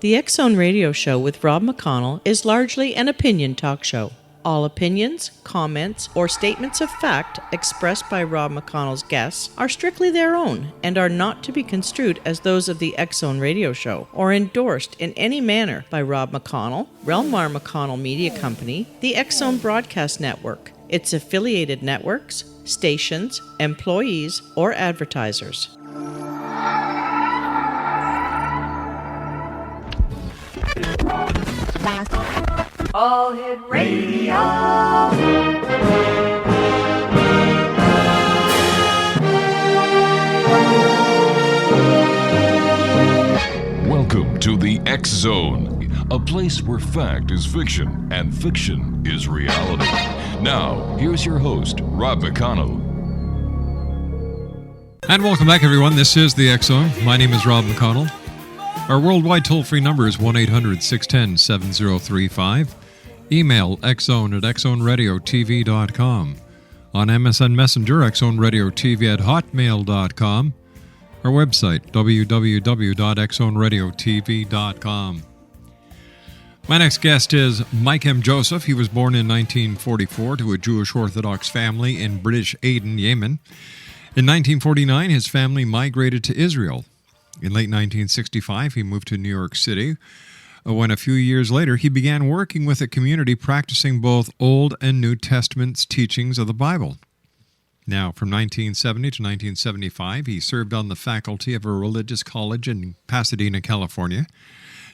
The X Zone Radio Show with Rob McConnell is largely an opinion talk show. All opinions, comments, or statements of fact expressed by Rob McConnell's guests are strictly their own and are not to be construed as those of the X Zone Radio Show or endorsed in any manner by Rob McConnell, Relmar McConnell Media Company, the X Zone Broadcast Network, its affiliated networks, stations, employees, or advertisers. All Hit Radio. Welcome to the X Zone, a place where fact is fiction and fiction is reality. Now, here's your host, Rob McConnell. And welcome back, everyone. This is the X Zone. My name is Rob McConnell. Our worldwide toll-free number is 1-800-610-7035. Email xzone@xzoneradiotv.com. On MSN Messenger, xzoneradiotv@hotmail.com. Our website, www.xzoneradiotv.com. My next guest is Mike M. Joseph. He was born in 1944 to a Jewish Orthodox family in British Aden, Yemen. In 1949, his family migrated to Israel. In late 1965, he moved to New York City, when a few years later he began working with a community practicing both Old and New Testaments teachings of the Bible. Now, from 1970 to 1975, he served on the faculty of a religious college in Pasadena, California,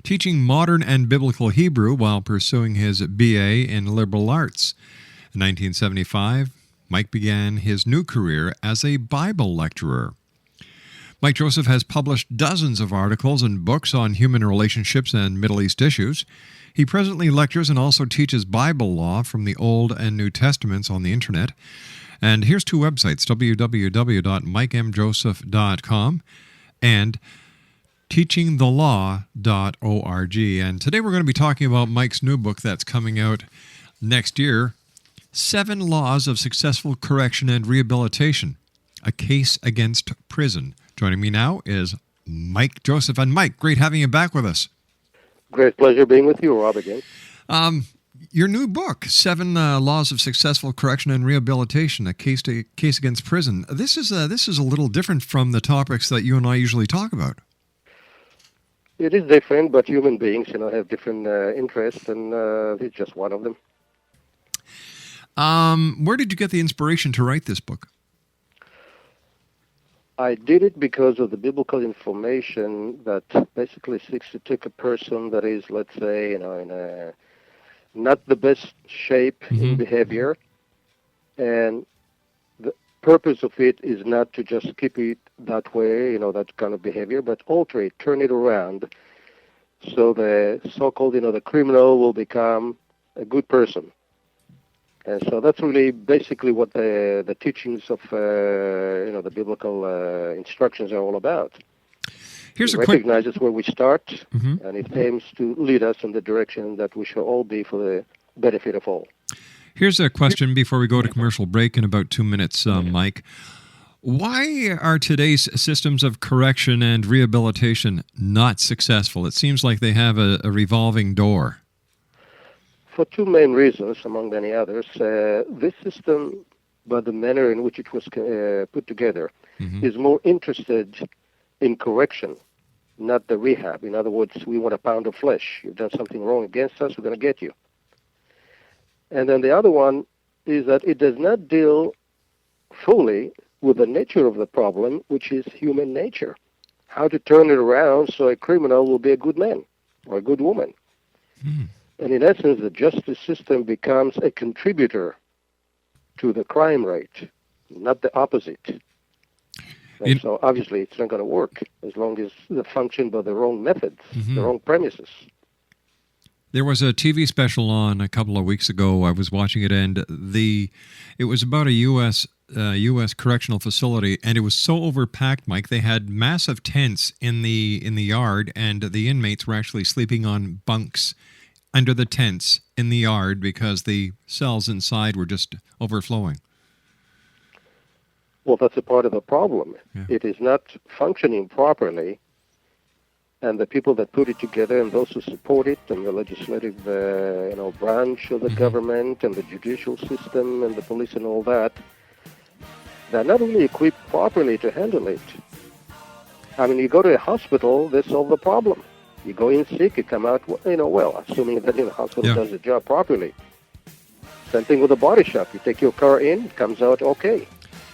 teaching modern and biblical Hebrew while pursuing his BA in liberal arts. In 1975, Mike began his new career as a Bible lecturer. Mike Joseph has published dozens of articles and books on human relationships and Middle East issues. He presently lectures and also teaches Bible law from the Old and New Testaments on the internet. And here's two websites, www.mikemjoseph.com and teachingthelaw.org. And today we're going to be talking about Mike's new book that's coming out next year, 7 Laws of Successful Correction and Rehabilitation, a Case Against Prison. Joining me now is Mike Joseph. And Mike, great having you back with us. Great pleasure being with you, Rob, again. Your new book, 7 Laws of Successful Correction and Rehabilitation, a case against prison. This is a little different from the topics that you and I usually talk about. It is different, but human beings, have different interests, and it's just one of them. Where did you get the inspiration to write this book? I did it because of the biblical information that basically seeks to take a person that is, let's say, in a not the best shape in behavior, and the purpose of it is not to just keep it that way, that kind of behavior, but alter it, turn it around, so the so-called, the criminal will become a good person. And so that's really basically what the teachings of, the biblical instructions are all about. It recognizes where we start, and it aims to lead us in the direction that we shall all be for the benefit of all. Here's a question before we go to commercial break in about 2 minutes, Mike. Why are today's systems of correction and rehabilitation not successful? It seems like they have a revolving door. For 2 main reasons, among many others. This system, by the manner in which it was put together, is more interested in correction, not the rehab. In other words, we want a pound of flesh. You've done something wrong against us, we're going to get you. And then the other one is that it does not deal fully with the nature of the problem, which is human nature. How to turn it around so a criminal will be a good man or a good woman. And in essence, the justice system becomes a contributor to the crime rate, not the opposite. And so obviously it's not going to work as long as they function by the wrong methods, the wrong premises. There was a TV special on a couple of weeks ago. I was watching it, and it was about a U.S. correctional facility, and it was so overpacked, Mike. They had massive tents in the yard, and the inmates were actually sleeping on bunks under the tents in the yard because the cells inside were just overflowing. Well, that's a part of the problem. Yeah. It is not functioning properly and the people that put it together and those who support it, and the legislative branch of the government and the judicial system and the police and all that, they're not really equipped properly to handle it. I mean, you go to a hospital, they solve the problem. You go in sick, you come out, well, assuming that the hospital does the job properly. Same thing with a body shop. You take your car in, it comes out okay.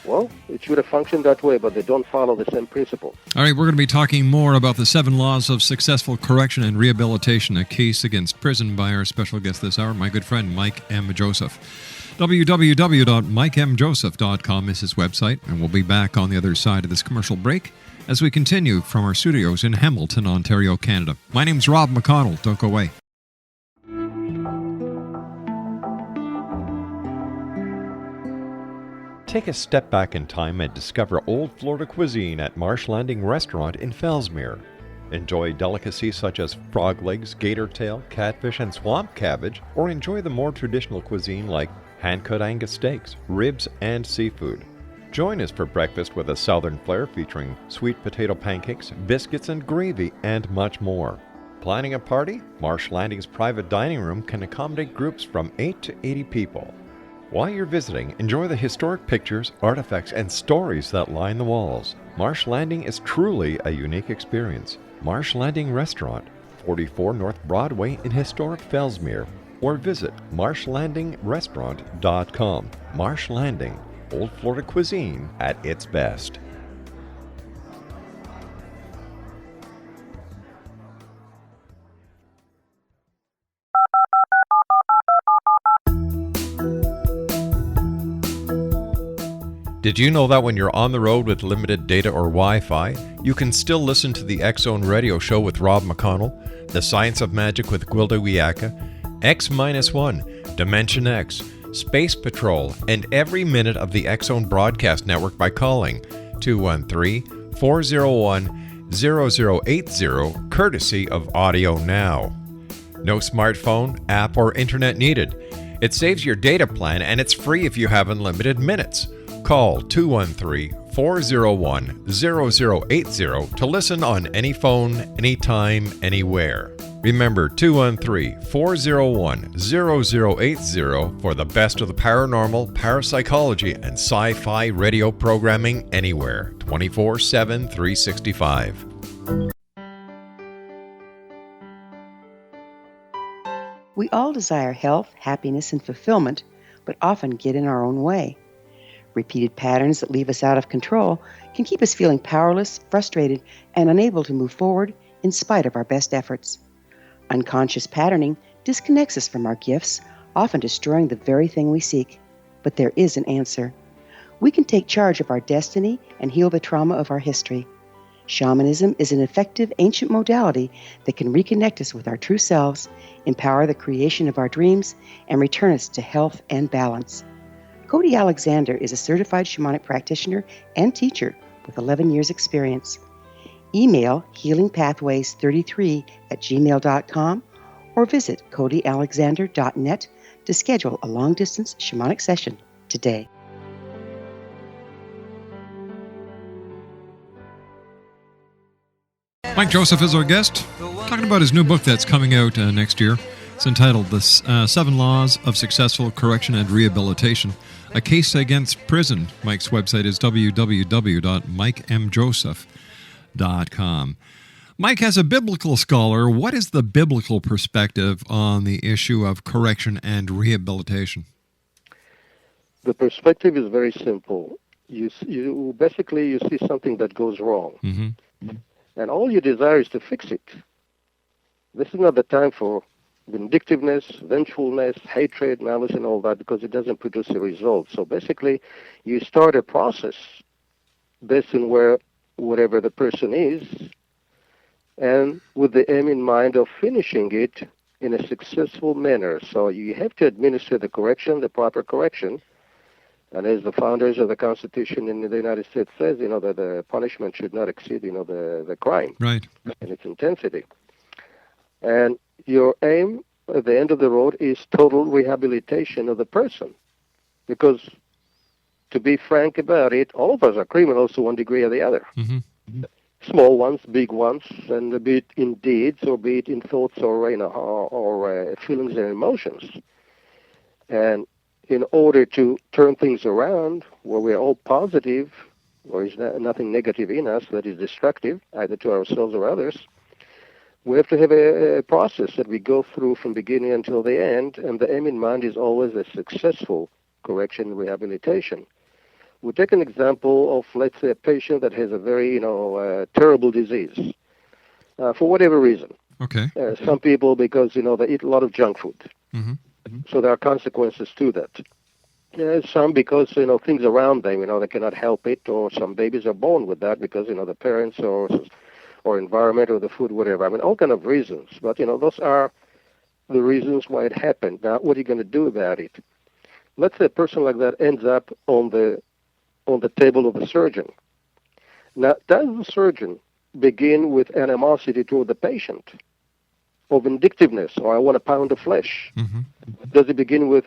Well, it should have functioned that way, but they don't follow the same principle. All right, we're going to be talking more about the 7 laws of successful correction and rehabilitation, a case against prison, by our special guest this hour, my good friend Mike M. Joseph. www.mikemjoseph.com is his website, and we'll be back on the other side of this commercial break as we continue from our studios in Hamilton, Ontario, Canada. My name's Rob McConnell. Don't go away. Take a step back in time and discover old Florida cuisine at Marsh Landing Restaurant in Fellsmere. Enjoy delicacies such as frog legs, gator tail, catfish, and swamp cabbage, or enjoy the more traditional cuisine like hand-cut Angus steaks, ribs, and seafood. Join us for breakfast with a southern flair featuring sweet potato pancakes, biscuits and gravy, and much more. Planning a party? Marsh Landing's private dining room can accommodate groups from 8 to 80 people. While you're visiting, enjoy the historic pictures, artifacts, and stories that line the walls. Marsh Landing is truly a unique experience. Marsh Landing Restaurant, 44 North Broadway in historic Fellsmere, or visit marshlandingrestaurant.com. Marsh Landing, old Florida cuisine at its best. Did you know that when you're on the road with limited data or Wi-Fi, you can still listen to the X-Zone Radio Show with Rob McConnell, The Science of Magic with Gwilda Wiyaka, X-1, Dimension X, Space Patrol, and every minute of the X-Zone broadcast network by calling 213-401-0080, courtesy of Audio Now. No smartphone, app, or internet needed. It saves your data plan and it's free if you have unlimited minutes. Call 213-401-0080 to listen on any phone, anytime, anywhere. Remember 213-401-0080 for the best of the paranormal, parapsychology, and sci-fi radio programming anywhere, 24/7, 365. We all desire health, happiness, and fulfillment, but often get in our own way. Repeated patterns that leave us out of control can keep us feeling powerless, frustrated, and unable to move forward in spite of our best efforts. Unconscious patterning disconnects us from our gifts, often destroying the very thing we seek. But there is an answer. We can take charge of our destiny and heal the trauma of our history. Shamanism is an effective ancient modality that can reconnect us with our true selves, empower the creation of our dreams, and return us to health and balance. Cody Alexander is a certified shamanic practitioner and teacher with 11 years' experience. Email healingpathways33@gmail.com or visit codyalexander.net to schedule a long-distance shamanic session today. Mike Joseph is our guest, talking about his new book that's coming out next year. It's entitled The 7 Laws of Successful Correction and Rehabilitation, a case against prison. Mike's website is www.mikemjoseph.com. Mike, as a biblical scholar, what is the biblical perspective on the issue of correction and rehabilitation? The perspective is very simple. You see something that goes wrong, and all you desire is to fix it. This is not the time for vindictiveness, vengefulness, hatred, malice, and all that, because it doesn't produce a result. So basically, you start a process based on whatever the person is, and with the aim in mind of finishing it in a successful manner. So you have to administer the correction, the proper correction. And as the founders of the Constitution in the United States says, that the punishment should not exceed, the crime, right, and its intensity. And your aim at the end of the road is total rehabilitation of the person. Because, to be frank about it, all of us are criminals to one degree or the other. small ones, big ones, and be it in deeds or be it in thoughts or feelings and emotions. And in order to turn things around, where we're all positive, or is nothing negative in us that is destructive, either to ourselves or others, we have to have a process that we go through from beginning until the end, and the aim in mind is always a successful correction and rehabilitation. We take an example of, let's say, a patient that has a very, terrible disease, for whatever reason. Okay. Some people, because, they eat a lot of junk food. Mm-hmm. So there are consequences to that. Some because, things around them, they cannot help it, or some babies are born with that because, the parents or environment or the food, whatever. I mean, all kind of reasons. But, those are the reasons why it happened. Now, what are you going to do about it? Let's say a person like that ends up on the table of the surgeon. Now, does the surgeon begin with animosity toward the patient, or vindictiveness, or I want a pound of flesh? Mm-hmm. Does he begin with,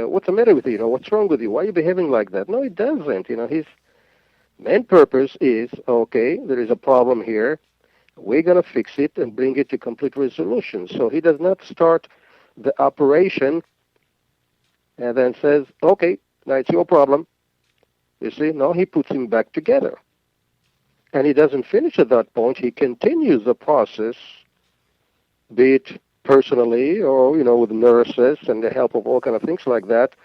what's the matter with you? What's wrong with you? Why are you behaving like that? No, he doesn't. His main purpose is, okay, there is a problem here. We're going to fix it and bring it to complete resolution. So he does not start the operation and then says, okay, now it's your problem. You see, no, he puts him back together. And he doesn't finish at that point. He continues the process, be it personally or, with nurses and the help of all kind of things like that,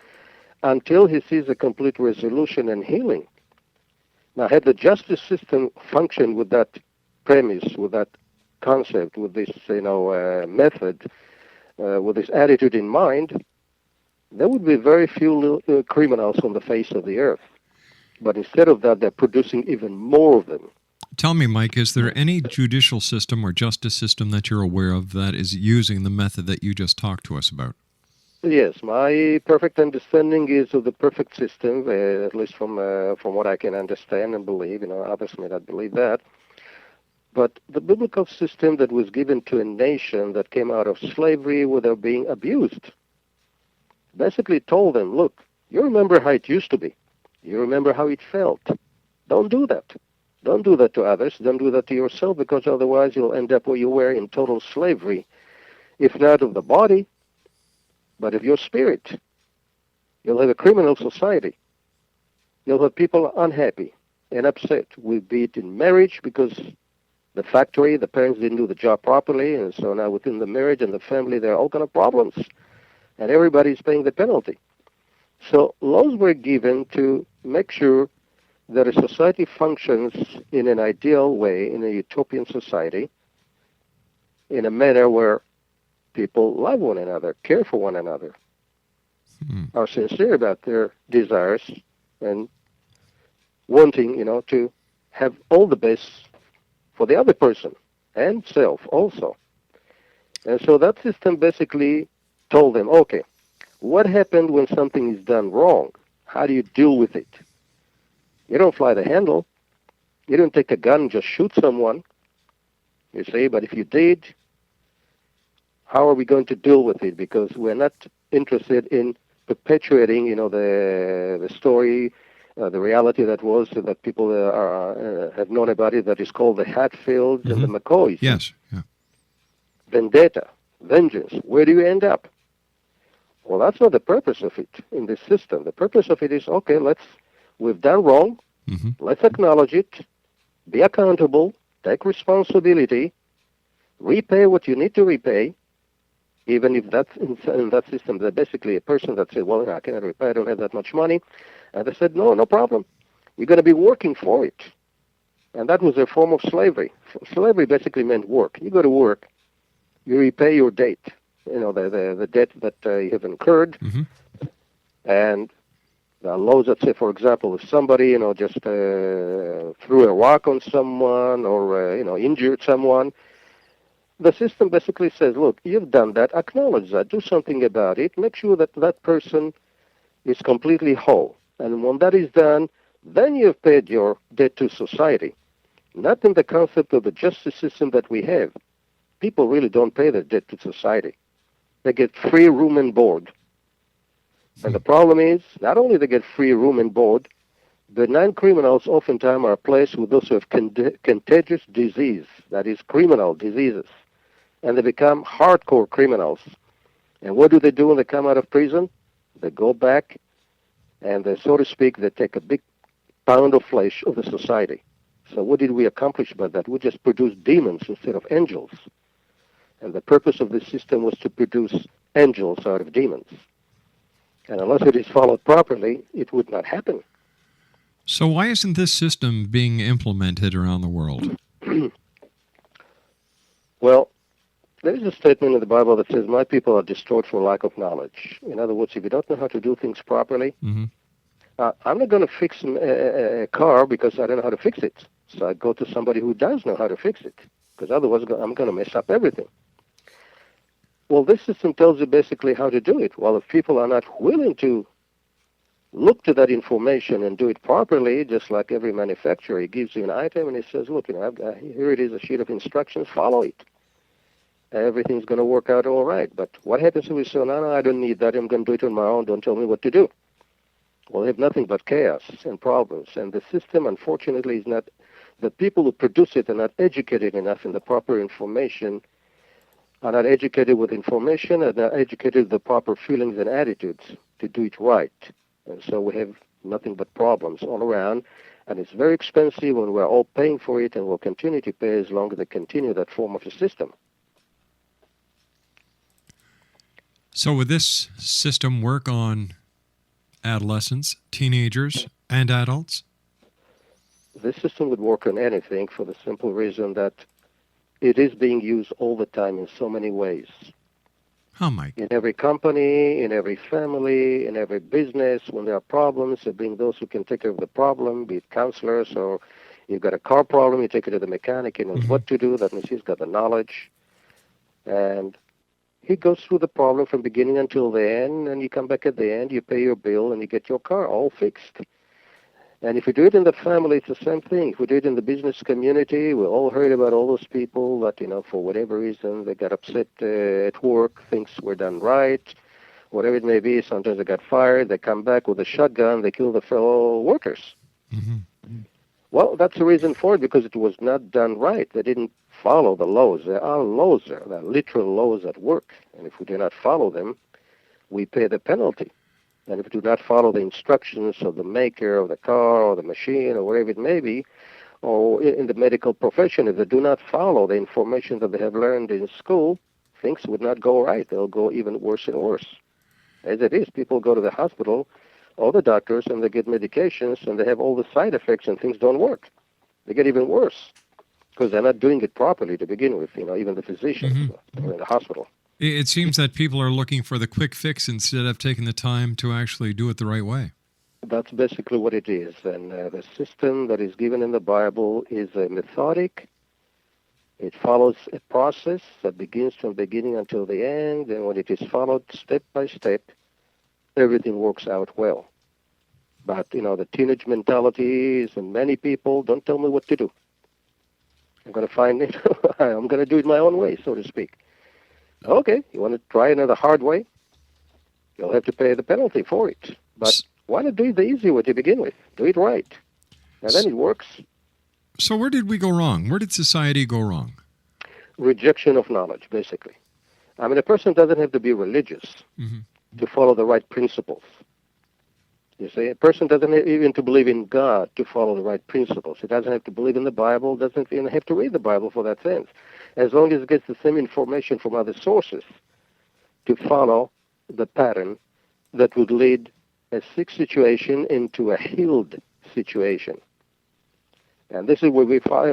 until he sees a complete resolution and healing. Now, had the justice system functioned with that premise, with that concept, with this, method, with this attitude in mind, there would be very few criminals on the face of the earth. But instead of that, they're producing even more of them. Tell me, Mike, is there any judicial system or justice system that you're aware of that is using the method that you just talked to us about? Yes, my perfect understanding is of the perfect system, at least from what I can understand and believe. Others may not believe that. But the biblical system that was given to a nation that came out of slavery where they're being abused basically told them, look, you remember how it used to be. You remember how it felt. Don't do that. Don't do that to others. Don't do that to yourself, because otherwise you'll end up where you were in total slavery, if not of the body, but of your spirit. You'll have a criminal society. You'll have people unhappy and upset, be it in marriage because the parents didn't do the job properly, and so now within the marriage and the family there are all kind of problems, and everybody's paying the penalty. So laws were given to make sure that a society functions in an ideal way, in a utopian society, in a manner where people love one another, care for one another, are sincere about their desires, and wanting, to have all the best for the other person and self also. And so that system basically told them, okay, what happened when something is done wrong? How do you deal with it? You don't fly the handle. You don't take a gun and just shoot someone, you see, but if you did, how are we going to deal with it? Because we're not interested in perpetuating, the story, the reality that was that people have known about it, that is called the Hatfields and the McCoys. Yes. Yeah. Vendetta, vengeance. Where do you end up? Well, that's not the purpose of it in this system. The purpose of it is, okay, we've done wrong. Let's acknowledge it, be accountable, take responsibility, repay what you need to repay, even if that's in that system. That basically a person that said, well, I cannot repay, I don't have that much money. And they said, no problem. You're going to be working for it. And that was a form of slavery. Slavery basically meant work. You go to work, you repay your debt, the debt that you have incurred. And the laws that say, for example, if somebody, just threw a rock on someone or, injured someone, the system basically says, look, you've done that, acknowledge that, do something about it, make sure that that person is completely whole. And when that is done, then you've paid your debt to society. Not in the concept of the justice system that we have. People really don't pay their debt to society. They get free room and board. And the problem is, not only they get free room and board, Benign criminals oftentimes are placed with those who have contagious disease, that is, criminal diseases, and they become hardcore criminals. And what do they do when they come out of prison? They go back and they, so to speak, they take a big pound of flesh of the society. So what did we accomplish by that? We just produced demons instead of angels. And the purpose of this system was to produce angels out of demons. And unless it is followed properly, it would not happen. So why isn't this system being implemented around the world? Well, there is a statement in the Bible that says, my people are destroyed for lack of knowledge. In other words, if you don't know how to do things properly, I'm not going to fix a car because I don't know how to fix it. So I go to somebody who does know how to fix it, because otherwise I'm going to mess up everything. Well, this system tells you basically how to do it. Well, if people are not willing to look to that information and do it properly, just like every manufacturer, he gives you an item and he says, look, here it is, a sheet of instructions, follow it. Everything's going to work out all right. But what happens if we say, no, I don't need that, I'm going to do it on my own, don't tell me what to do? Well, they have nothing but chaos and problems. And the system, unfortunately, is not, the people who produce it are not educated enough in the proper information, are not educated with information, are not educated with the proper feelings and attitudes to do it right. And so we have nothing but problems all around. And it's very expensive when we're all paying for it, and we'll continue to pay as long as they continue that form of the system. So would this system work on adolescents, teenagers, and adults? This system would work on anything for the simple reason that it is being used all the time in so many ways. How, Mike? In every company, in every family, in every business, when there are problems, there being those who can take care of the problem, be it counselors, or you've got a car problem, you take it to the mechanic, he knows what to do, that means he's got the knowledge. And he goes through the problem from beginning until the end, and you come back at the end, you pay your bill, and you get your car all fixed. And if we do it in the family, it's the same thing. If we do it in the business community, we all heard about all those people that, for whatever reason, they got upset at work, things were done right, whatever it may be. Sometimes they got fired, they come back with a shotgun, they kill the fellow workers. Well, that's the reason for it, because it was not done right. They didn't follow the laws. There are laws there. There are literal laws at work. And if we do not follow them, we pay the penalty. And if we do not follow the instructions of the maker of the car or the machine or whatever it may be, or in the medical profession, if they do not follow the information that they have learned in school, things would not go right. They'll go even worse and worse. As it is, people go to the hospital, all the doctors, and they get medications, and they have all the side effects, and things don't work. They get even worse because they're not doing it properly to begin with, even the physicians in the hospital. It seems that people are looking for the quick fix instead of taking the time to actually do it the right way. That's basically what it is. And the system that is given in the Bible is methodic. It follows a process that begins from beginning until the end. And when it is followed step by step, everything works out well. But, the teenage mentality is in many people, don't tell me what to do. I'm going to find it. I'm going to do it my own way, so to speak. Okay, you want to try another hard way? You'll have to pay the penalty for it. But why not do it the easy way to begin with? Do it right. And then it works. So where did we go wrong? Where did society go wrong? Rejection of knowledge, basically. I mean, a person doesn't have to be religious to follow the right principles. You see, a person doesn't even to believe in God to follow the right principles. He doesn't have to believe in the Bible, doesn't even have to read the Bible for that sense. As long as it gets the same information from other sources to follow the pattern that would lead a sick situation into a healed situation. And this is where we fell,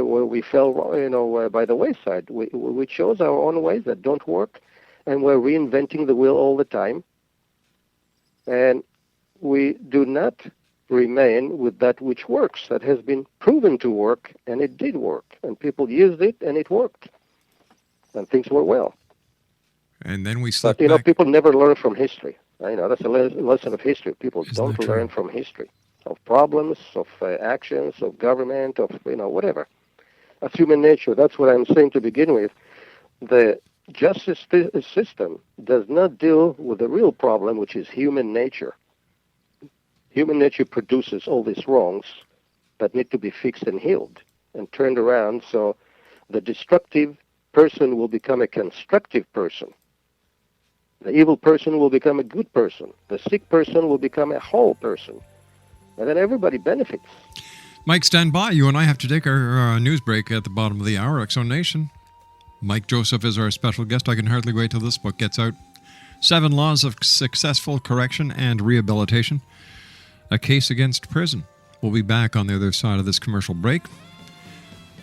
by the wayside. We chose our own ways that don't work, and we're reinventing the wheel all the time. And we do not remain with that which works, that has been proven to work, and it did work. And people used it, and it worked. And things were well. And then we slipped back. But, people never learn from history. That's a lesson of history. People don't learn from history, of problems, of actions, of government, of, whatever. That's human nature. That's what I'm saying to begin with. The justice system does not deal with the real problem, which is human nature. human nature produces all these wrongs that need to be fixed and healed and turned around, so the destructive person will become a constructive person. The evil person will become a good person. The sick person will become a whole person. And then everybody benefits. Mike, stand by. You and I have to take our news break at the bottom of the hour. Exxon Nation. Mike Joseph is our special guest. I can hardly wait till this book gets out. 7 Laws of Successful Correction and Rehabilitation. A Case Against Prison. We'll be back on the other side of this commercial break.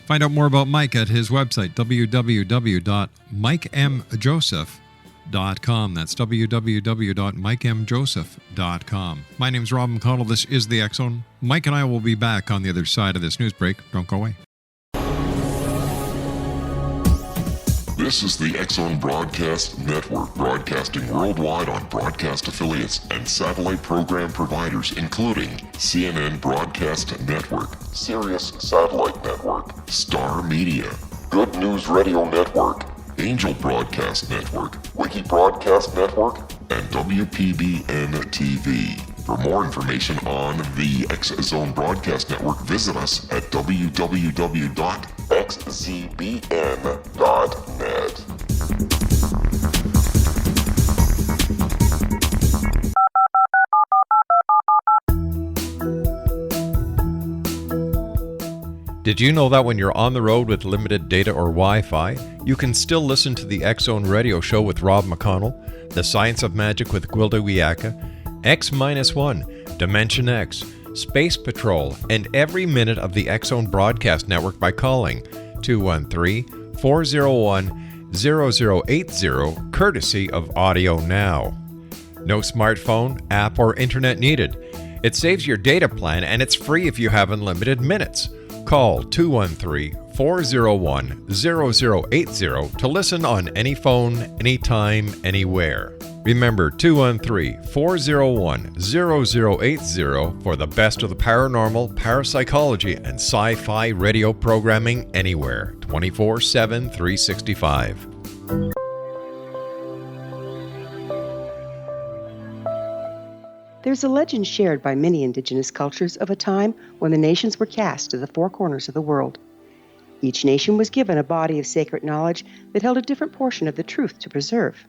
Find out more about Mike at his website, www.mikemjoseph.com. That's www.mikemjoseph.com. My name's Rob McConnell. This is The X Zone. Mike and I will be back on the other side of this news break. Don't go away. This is the X Zone Broadcast Network, broadcasting worldwide on broadcast affiliates and satellite program providers, including CNN Broadcast Network, Sirius Satellite Network, Star Media, Good News Radio Network, Angel Broadcast Network, Wiki Broadcast Network, and WPBN TV. For more information on the X Zone Broadcast Network, visit us at www.xzbn.net. Did you know that when you're on the road with limited data or Wi-Fi, you can still listen to the X Zone Radio Show with Rob McConnell, The Science of Magic with Gwilda Wiyaka, X-1, Dimension X, Space Patrol, and every minute of the X Zone Broadcast Network by calling 213-401-0080, courtesy of Audio Now. No smartphone, app, or internet needed. It saves your data plan and it's free if you have unlimited minutes. Call 213-401-0080 to listen on any phone, anytime, anywhere. Remember 213-401-0080 for the best of the paranormal, parapsychology, and sci-fi radio programming anywhere, 24/7, 365. There's a legend shared by many indigenous cultures of a time when the nations were cast to the four corners of the world. Each nation was given a body of sacred knowledge that held a different portion of the truth to preserve.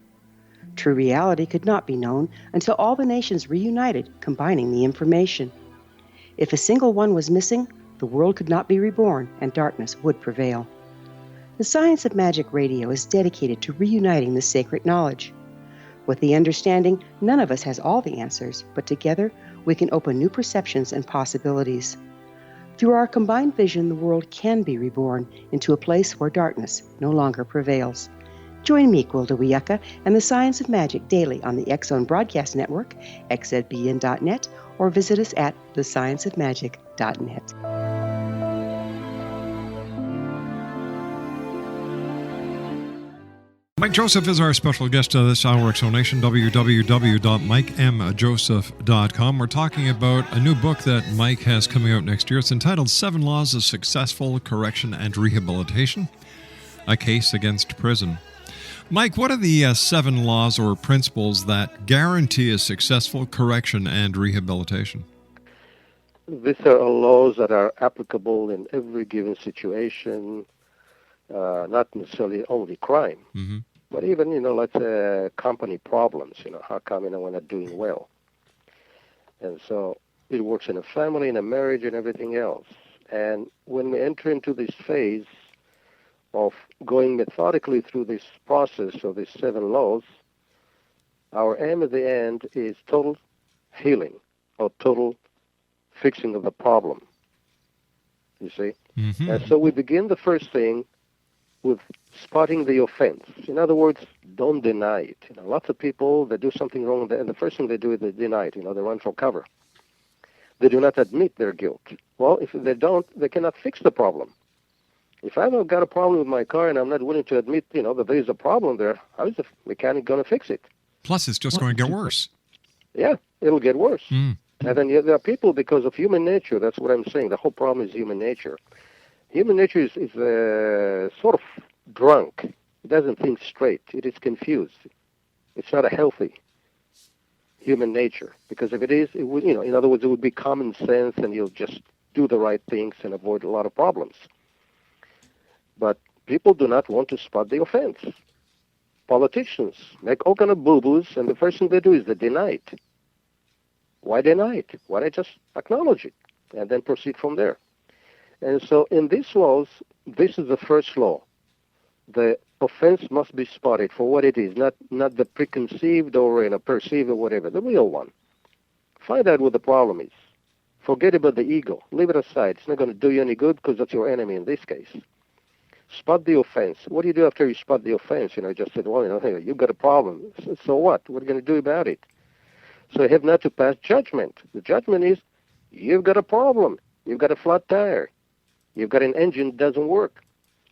True reality could not be known until all the nations reunited, combining the information. If a single one was missing, the world could not be reborn and darkness would prevail. The Science of Magic Radio is dedicated to reuniting the sacred knowledge. With the understanding, none of us has all the answers, but together we can open new perceptions and possibilities. Through our combined vision, the world can be reborn into a place where darkness no longer prevails. Join me, Gwilda Wiyaka, and the Science of Magic daily on the X Zone Broadcast Network, xzbn.net, or visit us at thescienceofmagic.net. Mike Joseph is our special guest this hour, Exonation, www.mikemjoseph.com. We're talking about a new book that Mike has coming out next year. It's entitled 7 Laws of Successful Correction and Rehabilitation, A Case Against Prison. Mike, what are the 7 laws or principles that guarantee a successful correction and rehabilitation? These are laws that are applicable in every given situation, not necessarily only crime, but even, let's say company problems, how come, we're not doing well. And so it works in a family, in a marriage, and everything else. And when we enter into this phase of going methodically through this process of these 7 laws, our aim at the end is total healing or total fixing of the problem, you see? And so we begin the first thing with spotting the offense. In other words, don't deny it. Lots of people, they do something wrong, and the first thing they do is they deny it. They run for cover. They do not admit their guilt. Well, if they don't, they cannot fix the problem. If I've got a problem with my car and I'm not willing to admit, that there is a problem there, how is the mechanic going to fix it? Plus, it's just going to get worse. Yeah, it'll get worse. And then there are people, because of human nature, that's what I'm saying, the whole problem is human nature. Human nature is sort of drunk. It doesn't think straight. It is confused. It's not a healthy human nature. Because if it is, it would, in other words, it would be common sense, and you'll just do the right things and avoid a lot of problems. But people do not want to spot the offense. Politicians make all kind of boo-boos, and the first thing they do is they deny it. Why deny it? Why not just acknowledge it and then proceed from there? And so in these laws, this is the first law. The offense must be spotted for what it is, not the preconceived or perceived or whatever, the real one. Find out what the problem is. Forget about the ego. Leave it aside. It's not going to do you any good because that's your enemy in this case. Spot the offense. What do you do after you spot the offense? Just said, well, hey, you've got a problem. So what? What are you going to do about it? So you have not to pass judgment. The judgment is, you've got a problem. You've got a flat tire. You've got an engine that doesn't work.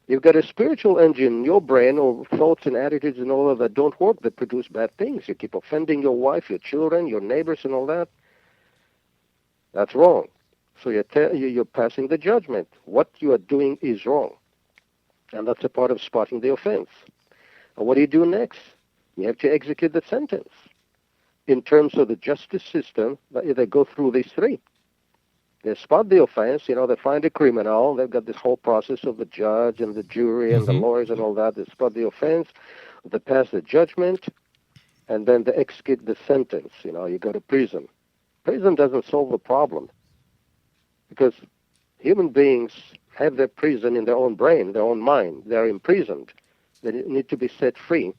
You've got a spiritual engine in your brain, or thoughts and attitudes and all of that don't work, that produce bad things. You keep offending your wife, your children, your neighbors and all that. That's wrong. So you're passing the judgment. What you are doing is wrong. And that's a part of spotting the offense. And what do you do next? You have to execute the sentence. In terms of the justice system, they go through these three. They spot the offense, they find a criminal. They've got this whole process of the judge and the jury and the lawyers and all that. They spot the offense, they pass the judgment, and then they execute the sentence. You go to prison. Prison doesn't solve the problem, because human beings have their prison in their own brain, their own mind. They're imprisoned. They need to be set free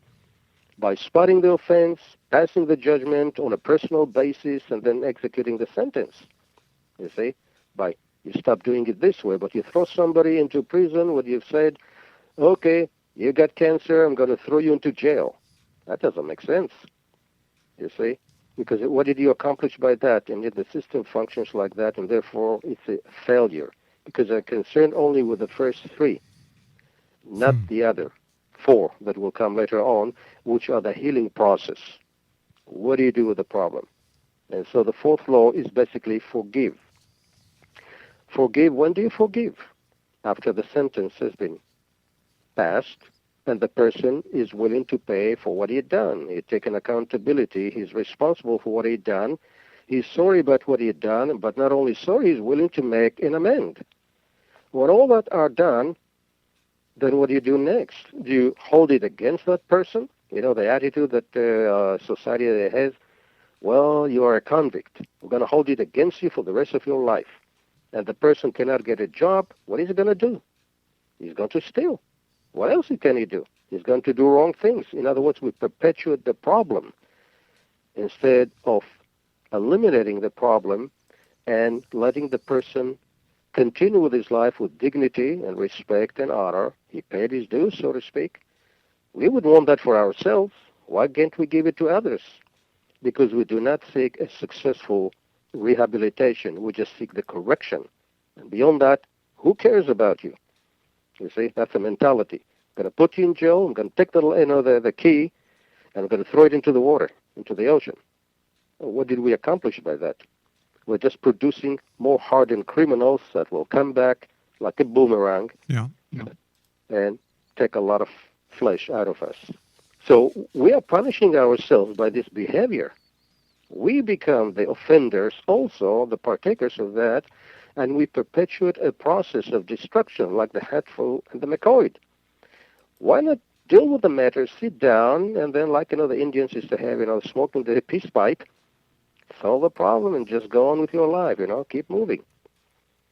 by spotting the offense, passing the judgment on a personal basis, and then executing the sentence. You see, you stop doing it this way, but you throw somebody into prison when you've said, okay, you got cancer, I'm going to throw you into jail. That doesn't make sense, you see, because what did you accomplish by that? And yet the system functions like that, and therefore it's a failure, because they're concerned only with the first three, not the other four that will come later on, which are the healing process. What do you do with the problem? And so the fourth law is basically forgive. Forgive. When do you forgive? After the sentence has been passed and the person is willing to pay for what he had done. He's taken accountability. He's responsible for what he had done. He's sorry about what he had done, but not only sorry, he's willing to make an amend. When all that are done, then what do you do next? Do you hold it against that person? The attitude that society has, well, you are a convict. We're going to hold it against you for the rest of your life. And the person cannot get a job. What is he going to do? He's going to steal. What else can he do? He's going to do wrong things. In other words, we perpetuate the problem instead of eliminating the problem and letting the person continue with his life with dignity and respect and honor. He paid his dues, so to speak. We would want that for ourselves. Why can't we give it to others? Because we do not seek a successful rehabilitation. We just seek the correction. And beyond that, who cares about you? You see, that's the mentality. I'm going to put you in jail. I'm going to take the key, and I'm going to throw it into the water, into the ocean. What did we accomplish by that? We're just producing more hardened criminals that will come back like a boomerang and take a lot of flesh out of us. So we are punishing ourselves by this behavior. We become the offenders also, the partakers of that, and we perpetuate a process of destruction like the Hatfield and the McCoy. Why not deal with the matter, sit down, and then like, the Indians used to have, smoking the peace pipe, solve the problem and just go on with your life, keep moving.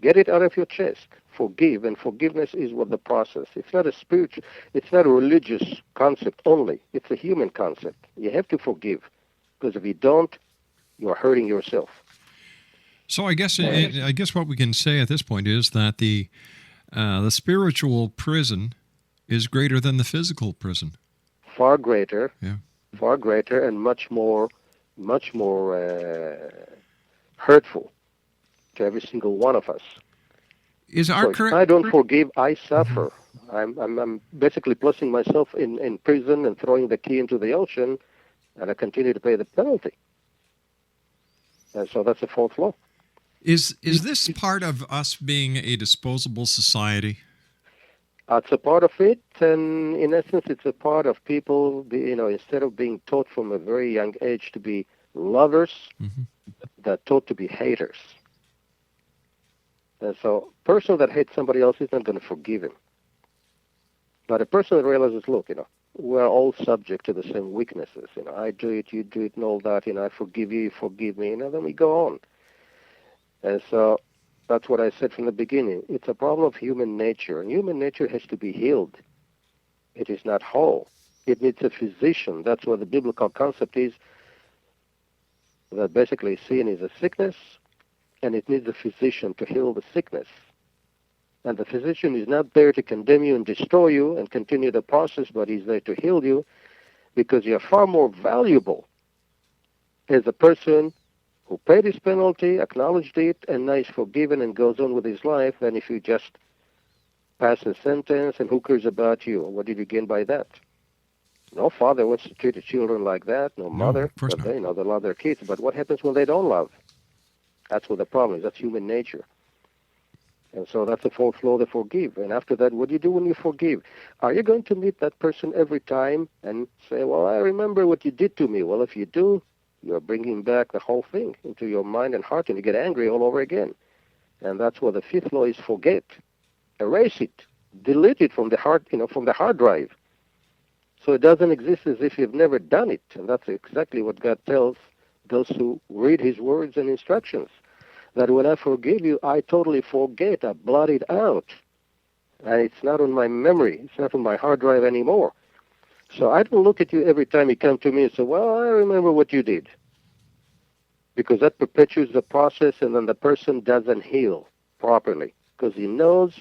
Get it out of your chest. Forgive, and forgiveness is what the process. It's not a spiritual, it's not a religious concept only. It's a human concept. You have to forgive, because if you don't, you are hurting yourself. So I guess what we can say at this point is that the spiritual prison is greater than the physical prison. Far greater. Yeah. Far greater, and much more hurtful to every single one of us. Is our if I don't forgive, I suffer. I'm basically placing myself in prison and throwing the key into the ocean, and I continue to pay the penalty. And so that's the fourth law. Is this part of us being a disposable society? It's a part of it, and in essence, it's a part of people, instead of being taught from a very young age to be lovers that are taught to be haters. And so a person that hates somebody else is not going to forgive him. But a person that realizes, look, we're all subject to the same weaknesses. I do it, you do it, and all that. I forgive you, you forgive me. Then we go on. And so that's what I said from the beginning. It's a problem of human nature, and human nature has to be healed. It is not whole. It needs a physician. That's what the biblical concept is, that basically sin is a sickness, and it needs a physician to heal the sickness. And the physician is not there to condemn you and destroy you and continue the process, but he's there to heal you, because you're far more valuable as a person who paid his penalty, acknowledged it, and now is forgiven and goes on with his life than if you just pass a sentence and who cares about you? What did you gain by that? No father wants to treat his children like that, no mother. Of course not. They love their kids. But what happens when they don't love? That's what the problem is. That's human nature. And so that's the fourth law, to forgive. And after that, what do you do when you forgive? Are you going to meet that person every time and say, well, I remember what you did to me? Well, if you do, you're bringing back the whole thing into your mind and heart, and you get angry all over again. And that's what the fifth law is: forget. Erase it. Delete it from the heart, from the hard drive. So it doesn't exist as if you've never done it. And that's exactly what God tells those who read his words and instructions. That when I forgive you, I totally forget. I blot it out. And it's not on my memory. It's not on my hard drive anymore. So I don't look at you every time you come to me and say, well, I remember what you did. Because that perpetuates the process, and then the person doesn't heal properly. Because he knows,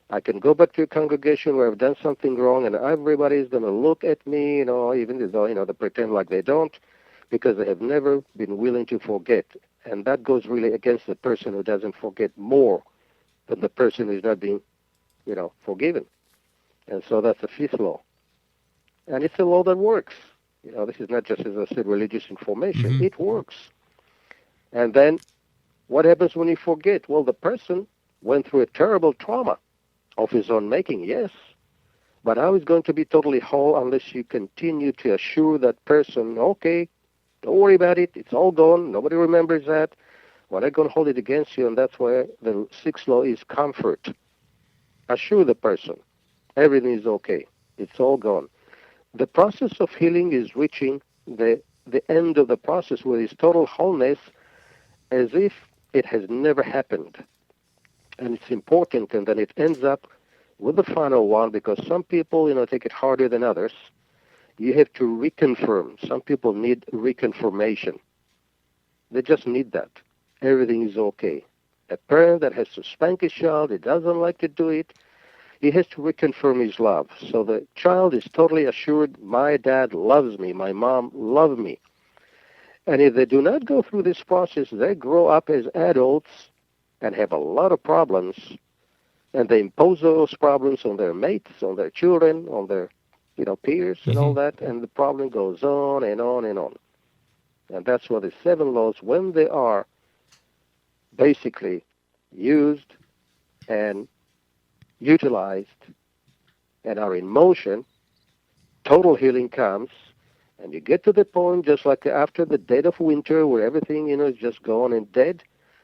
I can go back to a congregation where I've done something wrong, and everybody's going to look at me, even though, they pretend like they don't, because they have never been willing to forget. And that goes really against the person who doesn't forget more than the person who's not being, forgiven. And so that's the fifth law. And it's a law that works. This is not just, as I said, religious information. It works. And then what happens when you forget? Well, the person went through a terrible trauma of his own making, yes. But how is going to be totally whole unless you continue to assure that person, okay, don't worry about it. It's all gone. Nobody remembers that. Well, I'm going to hold it against you, and that's why the sixth law is comfort. Assure the person everything is okay. It's all gone. The process of healing is reaching the end of the process with its total wholeness, as if it has never happened. And it's important, and then it ends up with the final one, because some people, take it harder than others. You have to reconfirm. Some people need reconfirmation. They just need that. Everything is okay. A parent that has to spank his child, he doesn't like to do it, he has to reconfirm his love. So the child is totally assured, my dad loves me, my mom loves me. And if they do not go through this process, they grow up as adults and have a lot of problems, and they impose those problems on their mates, on their children, on their peers and all that, and the problem goes on and on and on. And that's why the seven laws, when they are basically used and utilized and are in motion, total healing comes, and you get to the point, just like after the dead of winter, where everything, is just gone and dead,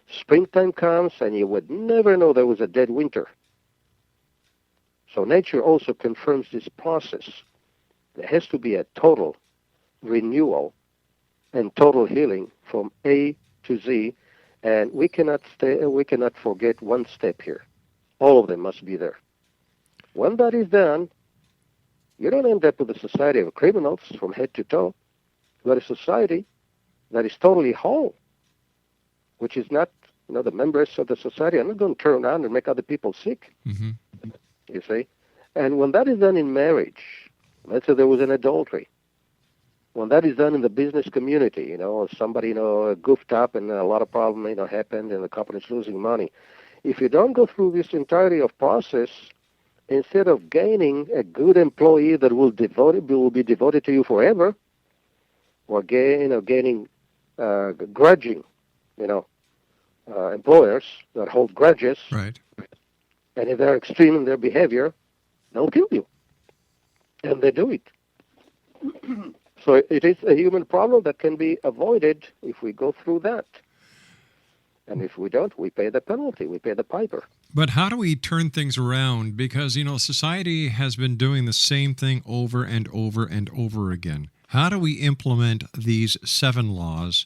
springtime comes, and you would never know there was a dead winter. So nature also confirms this process. There has to be a total renewal and total healing from A to Z, and we cannot forget one step here. All of them must be there. When that is done, you don't end up with a society of criminals from head to toe, but a society that is totally whole, which is not, the members of the society are not going to turn around and make other people sick, you see. And when that is done in marriage, let's say there was an adultery, when that is done in the business community, somebody, goofed up and a lot of problem, happened and the company's losing money. If you don't go through this entirety of process, instead of gaining a good employee that will be devoted to you forever, or gaining grudging, employers that hold grudges, right? And if they're extreme in their behavior, they'll kill you, and they do it. So it is a human problem that can be avoided if we go through that. And if we don't, we pay the penalty, we pay the piper. But how do we turn things around? Because, society has been doing the same thing over and over and over again. How do we implement these 7 laws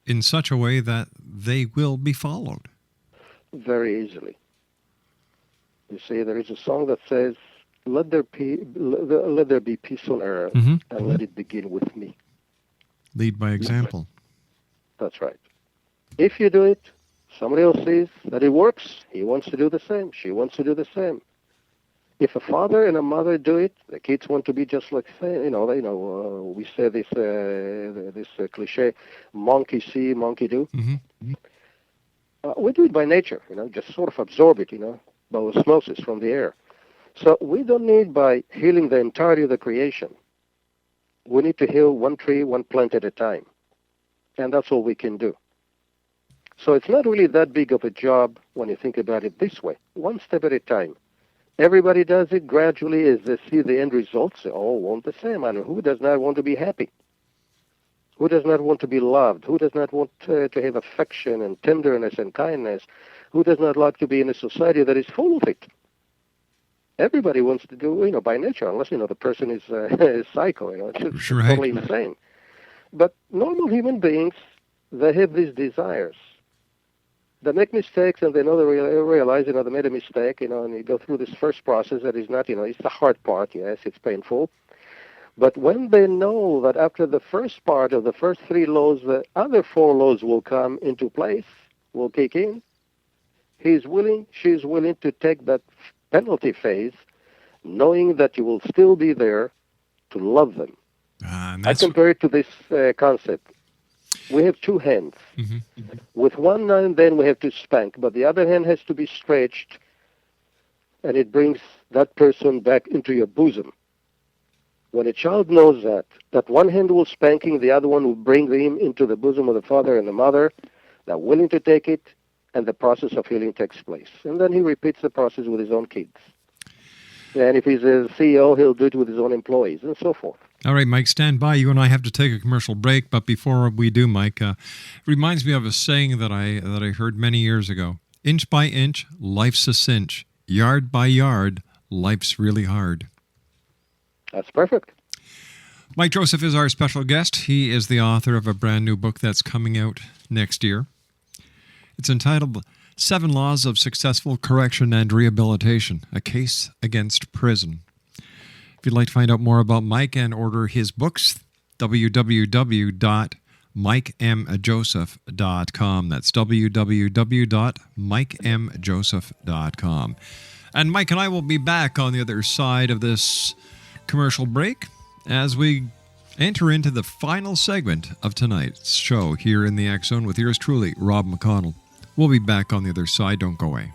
in such a way that they will be followed? Very easily. You see, there is a song that says, let there be peace on earth, and let it begin with me. Lead by example. That's right. If you do it, somebody else sees that it works. He wants to do the same. She wants to do the same. If a father and a mother do it, the kids want to be just like, we say this cliche, monkey see, monkey do. We do it by nature, just sort of absorb it, by osmosis from the air. So we don't need by healing the entirety of the creation. We need to heal one tree, one plant at a time. And that's all we can do. So it's not really that big of a job when you think about it this way, one step at a time. Everybody does it gradually as they see the end results. They all want the same. And who does not want to be happy? Who does not want to be loved? Who does not want to have affection and tenderness and kindness? Who does not like to be in a society that is full of it? Everybody wants to do, by nature, unless, the person is psycho, it's just totally insane. But normal human beings, they have these desires. They make mistakes and they know they realize, they made a mistake, and you go through this first process that is not, it's the hard part, yes, it's painful. But when they know that after the first part of the first 3 laws, the other 4 laws will come into place, will kick in, she's willing to take that penalty phase, knowing that you will still be there to love them. I compare it to this concept. We have 2 hands. With one hand, then we have to spank, but the other hand has to be stretched, and it brings that person back into your bosom. When a child knows that one hand will spanking, the other one will bring him into the bosom of the father and the mother, they're willing to take it, and the process of healing takes place. And then he repeats the process with his own kids. And if he's a CEO, he'll do it with his own employees, and so forth. All right, Mike, stand by. You and I have to take a commercial break, but before we do, Mike, it reminds me of a saying that I heard many years ago. Inch by inch, life's a cinch. Yard by yard, life's really hard. That's perfect. Mike Joseph is our special guest. He is the author of a brand new book that's coming out next year. It's entitled 7 Laws of Successful Correction and Rehabilitation, A Case Against Prison. If you'd like to find out more about Mike and order his books, www.mikemjoseph.com. That's www.mikemjoseph.com. And Mike and I will be back on the other side of this commercial break as we enter into the final segment of tonight's show here in the X Zone with yours truly, Rob McConnell. We'll be back on the other side. Don't go away.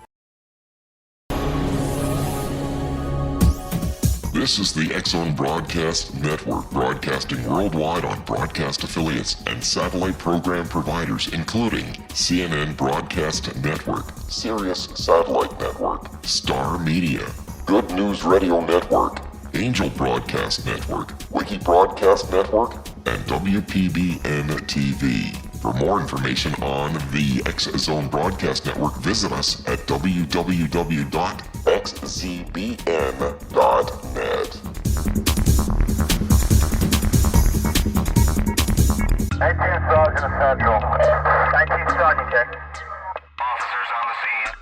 This is the X Zone Broadcast Network, broadcasting worldwide on broadcast affiliates and satellite program providers, including CNN Broadcast Network, Sirius Satellite Network, Star Media, Good News Radio Network, Angel Broadcast Network, Wiki Broadcast Network, and WPBN TV. For more information on the X Zone Broadcast Network, visit us at www.xzbn.net. 19 Sergeant Central. 19 Sergeant check. Officers on the scene.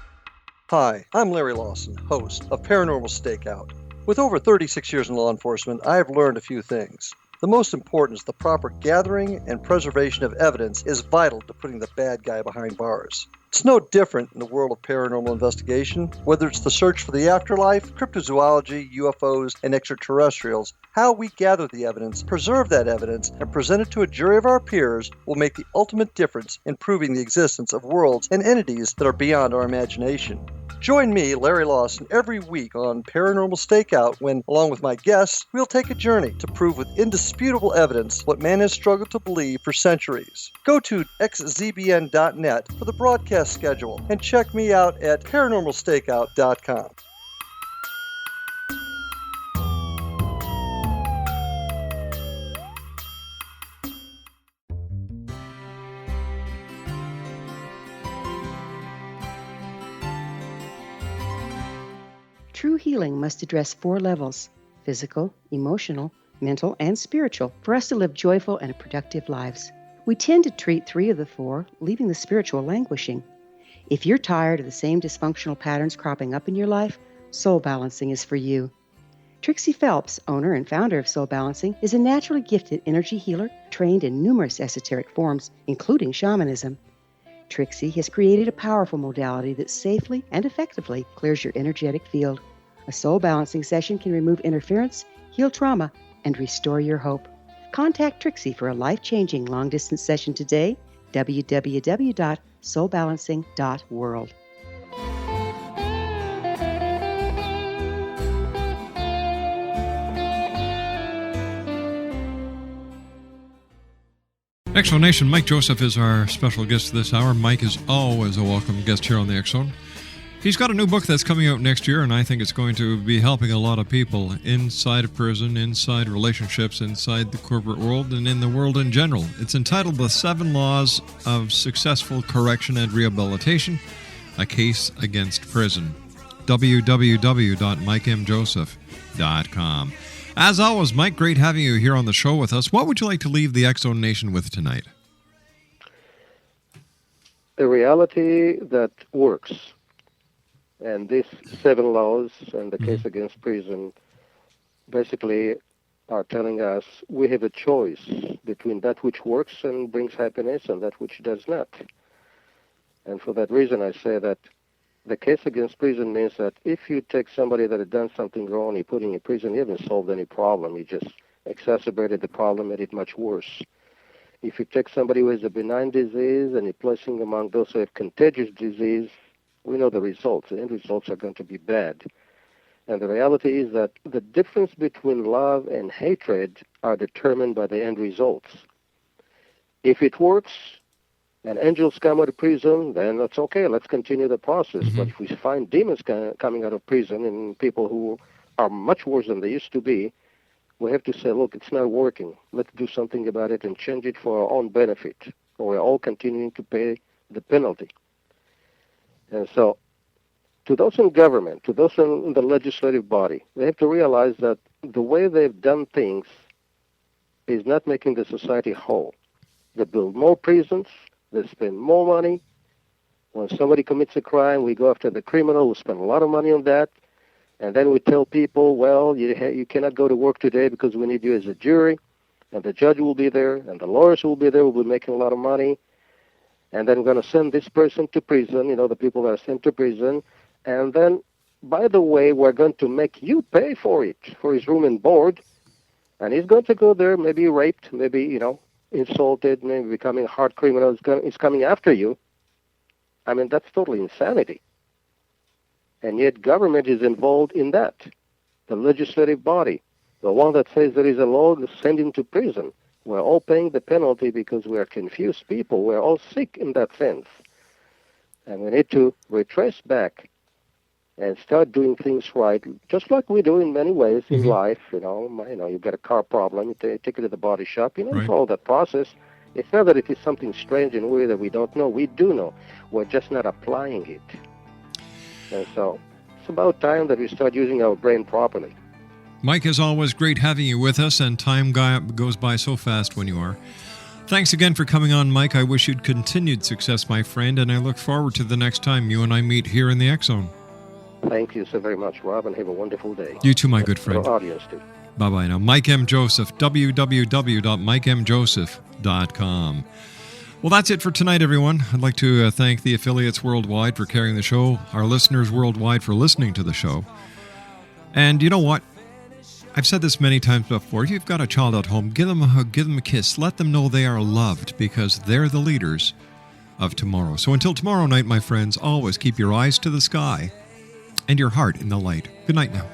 Hi, I'm Larry Lawson, host of Paranormal Stakeout. With over 36 years in law enforcement, I have learned a few things. The most important is the proper gathering and preservation of evidence is vital to putting the bad guy behind bars. It's no different in the world of paranormal investigation. Whether it's the search for the afterlife, cryptozoology, UFOs, and extraterrestrials, how we gather the evidence, preserve that evidence, and present it to a jury of our peers will make the ultimate difference in proving the existence of worlds and entities that are beyond our imagination. Join me, Larry Lawson, every week on Paranormal Stakeout when, along with my guests, we'll take a journey to prove with indisputable evidence what man has struggled to believe for centuries. Go to xzbn.net for the broadcast schedule and check me out at paranormalstakeout.com. True healing must address 4 levels: physical, emotional, mental, and spiritual, for us to live joyful and productive lives. We tend to treat 3 of the 4, leaving the spiritual languishing. If you're tired of the same dysfunctional patterns cropping up in your life, soul balancing is for you. Trixie Phelps, owner and founder of Soul Balancing, is a naturally gifted energy healer trained in numerous esoteric forms, including shamanism. Trixie has created a powerful modality that safely and effectively clears your energetic field. A soul balancing session can remove interference, heal trauma, and restore your hope. Contact Trixie for a life-changing long-distance session today, www.soulbalancing.world. X-Zone Nation, Mike Joseph is our special guest this hour. Mike is always a welcome guest here on the X-Zone. He's got a new book that's coming out next year, and I think it's going to be helping a lot of people inside of prison, inside relationships, inside the corporate world, and in the world in general. It's entitled The 7 Laws of Successful Correction and Rehabilitation, A Case Against Prison. www.mikemjoseph.com. As always, Mike, great having you here on the show with us. What would you like to leave the X-Zone Nation with tonight? A reality that works. And these 7 laws and the case against prison basically are telling us we have a choice between that which works and brings happiness and that which does not. And for that reason, I say that the case against prison means that if you take somebody that had done something wrong, you put him in prison, you haven't solved any problem. You just exacerbated the problem, made it much worse. If you take somebody who has a benign disease and you're placing them among those who have contagious disease, we know the results. The end results are going to be bad. And the reality is that the difference between love and hatred are determined by the end results. If it works, and angels come out of prison, then that's okay. Let's continue the process. But if we find demons coming out of prison and people who are much worse than they used to be, we have to say, look, it's not working. Let's do something about it and change it for our own benefit, or we're all continuing to pay the penalty. And so to those in government, to those in the legislative body, they have to realize that the way they've done things is not making the society whole. They build more prisons. They spend more money. When somebody commits a crime, we go after the criminal. We spend a lot of money on that. And then we tell people, well, you cannot go to work today because we need you as a jury. And the judge will be there, and the lawyers will be there. We'll be making a lot of money. And then we're going to send this person to prison, the people that are sent to prison. And then, by the way, we're going to make you pay for it, for his room and board. And he's going to go there, maybe raped, maybe, insulted, maybe becoming a hard criminal. He's coming after you. I mean, that's totally insanity. And yet government is involved in that. The legislative body, the one that says there is a law to send him to prison. We're all paying the penalty because we're confused people. We're all sick in that sense. And we need to retrace back and start doing things right, just like we do in many ways in life. You've got a car problem, you take it to the body shop, Right. follow that process. It's not that it is something strange and weird that we don't know. We do know. We're just not applying it. And so it's about time that we start using our brain properly. Mike, as always, great having you with us, and time goes by so fast when you are. Thanks again for coming on, Mike. I wish you'd continued success, my friend, and I look forward to the next time you and I meet here in the X-Zone. Thank you so very much, Rob, and have a wonderful day. You too, my good friend. Our audience too. Bye-bye now. Mike M. Joseph, www.mikemjoseph.com. Well, that's it for tonight, everyone. I'd like to thank the affiliates worldwide for carrying the show, our listeners worldwide for listening to the show. And you know what? I've said this many times before. If you've got a child at home, give them a hug, give them a kiss. Let them know they are loved because they're the leaders of tomorrow. So until tomorrow night, my friends, always keep your eyes to the sky and your heart in the light. Good night now.